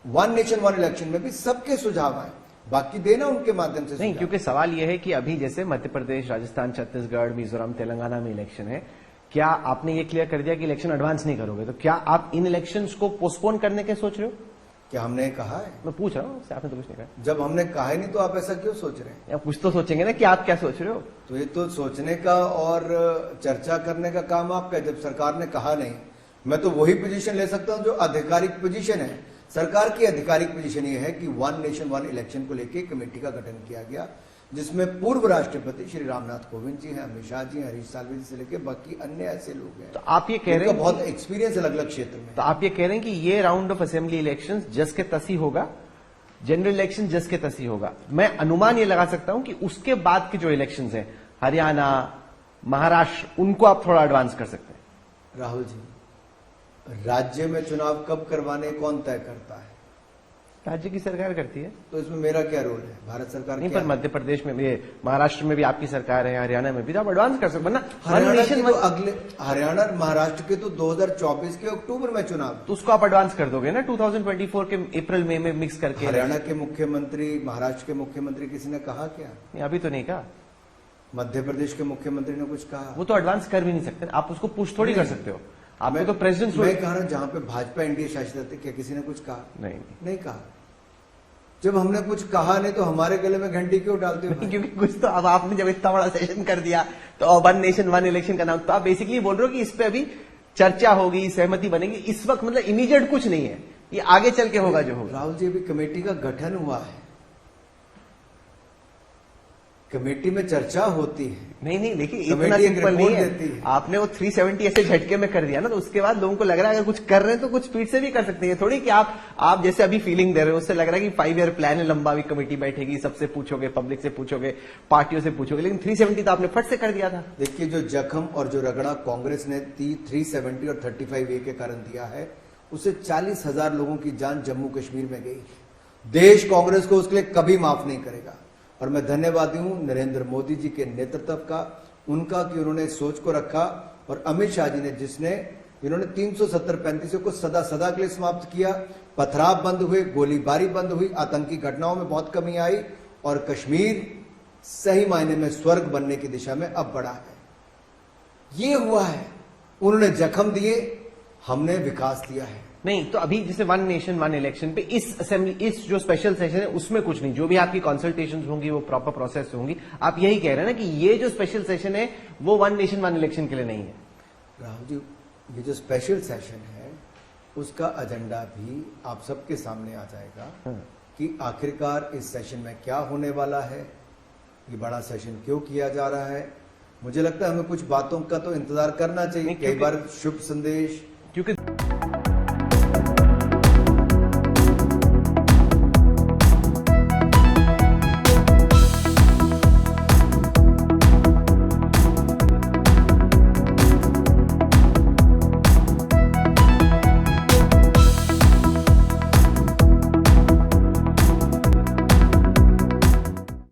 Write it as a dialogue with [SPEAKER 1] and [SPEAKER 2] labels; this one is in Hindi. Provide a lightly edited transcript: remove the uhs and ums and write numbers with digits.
[SPEAKER 1] वन नेशन वन इलेक्शन में भी सबके सुझाव आए, बाकी देना उनके माध्यम से
[SPEAKER 2] नहीं, क्योंकि सवाल यह है कि अभी जैसे मध्य प्रदेश, राजस्थान, छत्तीसगढ़, मिजोरम, तेलंगाना में इलेक्शन है, क्या आपने ये क्लियर कर दिया कि इलेक्शन एडवांस नहीं करोगे, तो क्या आप इन इलेक्शंस को पोस्टपोन करने के सोच रहे हो?
[SPEAKER 1] क्या हमने कहा है?
[SPEAKER 2] मैं पूछ रहा हूँ, आपने तो कुछ नहीं कहा।
[SPEAKER 1] जब हमने कहा ही नहीं तो आप ऐसा क्यों सोच रहे हैं?
[SPEAKER 2] या कुछ तो सोचेंगे ना कि आप क्या सोच रहे हो।
[SPEAKER 1] तो ये तो सोचने का और चर्चा करने का काम आपका। जब सरकार ने कहा नहीं, मैं तो वही पोजीशन ले सकता हूं जो आधिकारिक पोजीशन है। सरकार की आधिकारिक पोजीशन ये है कि वन नेशन वन इलेक्शन को लेकर कमेटी का गठन किया गया, जिसमें पूर्व राष्ट्रपति श्री रामनाथ कोविंद जी हैं, अमित शाह जी, हरीश साल्वे जी से लेकर बाकी अन्य ऐसे लोग हैं।
[SPEAKER 2] तो आप ये कह रहे हैं
[SPEAKER 1] बहुत एक्सपीरियंस अलग अलग क्षेत्र में।
[SPEAKER 2] तो आप ये कह रहे हैं कि ये राउंड ऑफ असेंबली इलेक्शन जस के तसी होगा, जनरल इलेक्शन जस के तसी होगा। मैं अनुमान ये लगा सकता हूं कि उसके बाद के जो इलेक्शंस हैं, हरियाणा, महाराष्ट्र, उनको आप थोड़ा एडवांस कर सकते हैं।
[SPEAKER 1] राहुल जी, राज्य में चुनाव कब करवाने कौन तय करता है?
[SPEAKER 2] राज्य की सरकार करती है।
[SPEAKER 1] तो इसमें मेरा क्या रोल है? भारत सरकार
[SPEAKER 2] नहीं, पर मध्य प्रदेश में भी, महाराष्ट्र में भी आपकी सरकार है, हरियाणा में भी, तो आप एडवांस कर सकते हैं ना।
[SPEAKER 1] हरियाणा और महाराष्ट्र के तो 2024 के अक्टूबर में चुनाव,
[SPEAKER 2] तो उसको आप एडवांस कर दोगे ना 2024 के अप्रैल मई में मिक्स करके।
[SPEAKER 1] हरियाणा के मुख्यमंत्री, महाराष्ट्र के मुख्यमंत्री किसी ने कहा क्या?
[SPEAKER 2] नहीं, अभी तो नहीं कहा।
[SPEAKER 1] मध्य प्रदेश के मुख्यमंत्री ने कुछ कहा?
[SPEAKER 2] वो तो एडवांस कर भी नहीं सकते, आप उसको पुश थोड़ी कर सकते हो। आपको तो प्रेसिडेंट,
[SPEAKER 1] मैं कह रहा हूं जहां पे भाजपा एनडीए शासित थे, क्या किसी ने कुछ कहा? नहीं कहा। जब हमने कुछ कहा नहीं तो हमारे गले में घंटी क्यों डालते हो?
[SPEAKER 2] क्योंकि कुछ तो अब आपने जब इतना बड़ा सेशन कर दिया तो वन नेशन वन इलेक्शन का नाम, तो आप बेसिकली बोल रहे हो कि इस पे अभी चर्चा होगी, सहमति बनेगी। इस वक्त मतलब इमीडिएट कुछ नहीं है, ये आगे चल के होगा जो होगा।
[SPEAKER 1] राहुल जी, अभी कमेटी का गठन हुआ है, कमेटी में चर्चा होती है।
[SPEAKER 2] नहीं, देखिए इतना सिंपल नहीं है। आपने वो 370 ऐसे झटके में कर दिया ना, तो उसके बाद लोगों को लग रहा है अगर कुछ कर रहे हैं तो कुछ स्पीड से भी कर सकते हैं। थोड़ी कि आप जैसे अभी फीलिंग दे रहे हो, उससे लग रहा है कि 5 ईयर प्लान है, लंबा भी कमेटी बैठेगी, सबसे पूछोगे, पब्लिक से पूछोगे, पार्टियों से पूछोगे, लेकिन 370 तो आपने फट से कर दिया था।
[SPEAKER 1] देखिए, जो जख्म और जो रगड़ा कांग्रेस ने 370 और 35A के कारण दिया है, उससे 40,000 लोगों की जान जम्मू कश्मीर में गई। देश कांग्रेस को उसके लिए कभी माफ नहीं करेगा। और मैं धन्यवादी हूं नरेंद्र मोदी जी के नेतृत्व का, उनका कि उन्होंने सोच को रखा, और अमित शाह जी ने जिन्होंने 370-35 को सदा के लिए समाप्त किया। पथराव बंद हुए, गोलीबारी बंद हुई, आतंकी घटनाओं में बहुत कमी आई, और कश्मीर सही मायने में स्वर्ग बनने की दिशा में अब बढ़ा है। ये हुआ है। उन्होंने जख्म दिए, हमने विकास दिया है।
[SPEAKER 2] नहीं, तो अभी जैसे वन नेशन वन इलेक्शन पे इस असेंबली, इस जो स्पेशल सेशन है उसमें कुछ नहीं, जो भी आपकी कंसल्टेशंस होंगी वो प्रॉपर प्रोसेस होंगी। आप यही कह रहे हैं ना कि ये जो स्पेशल सेशन है वो वन नेशन वन इलेक्शन के लिए नहीं है?
[SPEAKER 1] राहुल जी, ये जो स्पेशल सेशन है उसका एजेंडा भी आप सबके सामने आ जाएगा कि आखिरकार इस सेशन में क्या होने वाला है, ये बड़ा सेशन क्यों किया जा रहा है। मुझे लगता है हमें कुछ बातों का तो इंतजार करना चाहिए। कई बार शुभ संदेश,
[SPEAKER 2] क्योंकि